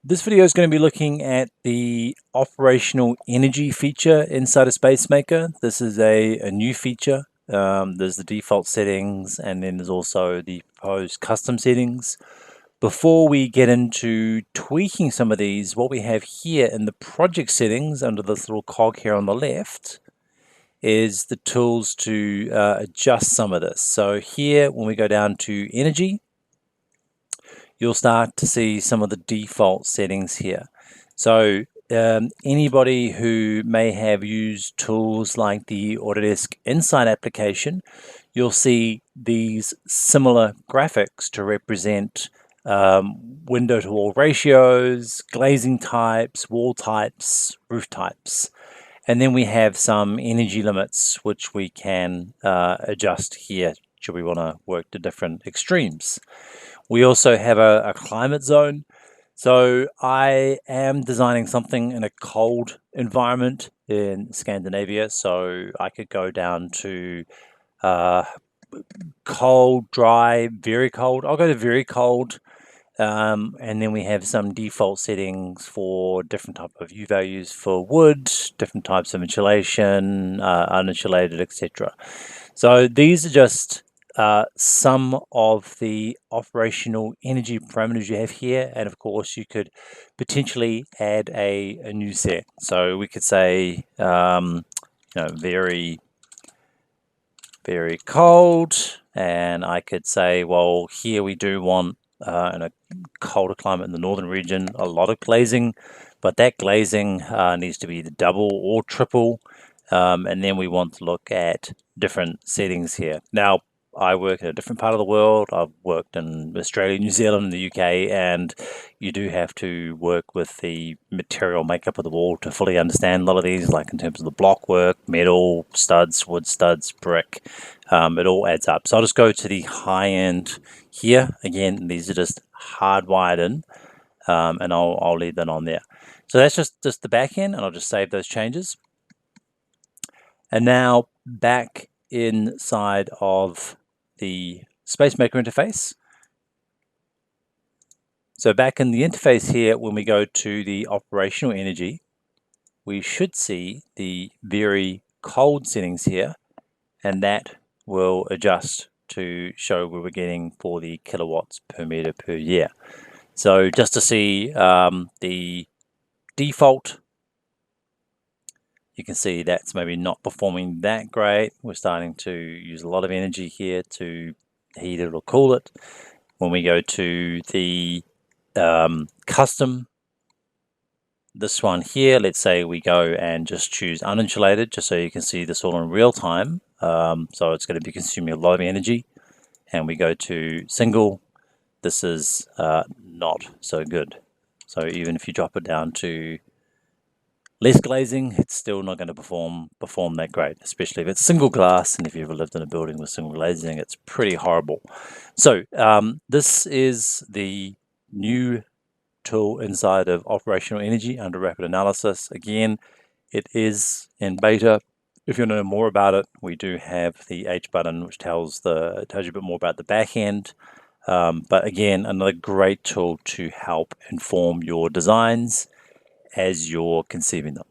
This video is going to be looking at the operational energy feature inside of SpaceMaker. This is a new feature. There's the default settings, and then there's also the proposed custom settings. Before we get into tweaking some of these, what we have here in the project settings under this little cog here on the left is the tools to adjust some of this. So here, when we go down to energy, you'll start to see some of the default settings here. So anybody who may have used tools like the Autodesk Insight application, you'll see these similar graphics to represent window to wall ratios, glazing types, wall types, roof types. And then we have some energy limits which we can adjust here should we want to work to different extremes. We also have a climate zone. So I am designing something in a cold environment in Scandinavia. So I could go down to cold, dry, very cold. I'll go to very cold. And then we have some default settings for different type of U values for wood, different types of insulation, uninsulated, etc. So these are just some of the operational energy parameters you have here, and of course you could potentially add a new set. So we could say very cold, and I could say, well, here we do want in a colder climate in the northern region a lot of glazing, but that glazing needs to be the double or triple, and then we want to look at different settings here. Now I work in a different part of the world. I've worked in Australia, New Zealand, and the UK, and you do have to work with the material makeup of the wall to fully understand a lot of these, like in terms of the block work, metal, studs, wood studs, brick. It all adds up. So I'll just go to the high end here. Again, these are just hardwired in, and I'll leave that on there. So that's just the back end, and I'll just save those changes. And now back inside of the SpaceMaker interface. So back in the interface here, when we go to the operational energy, we should see the very cold settings here, and that will adjust to show where we're getting for the kilowatts per meter per year. So just to see the default, you can see that's maybe not performing that great. We're starting to use a lot of energy here to heat it or cool it. When we go to the custom, this one here, let's say we go and just choose uninsulated, just so you can see this all in real time. So it's going to be consuming a lot of energy. And we go to single, this is not so good. So even if you drop it down to less glazing, it's still not going to perform that great, especially if it's single glass, and if you've ever lived in a building with single glazing, it's pretty horrible. So this is the new tool inside of operational energy under rapid analysis. Again, it is in beta. If you want to know more about it, we do have the H button, which tells you a bit more about the back end. But again, another great tool to help inform your designs as you're conceiving them.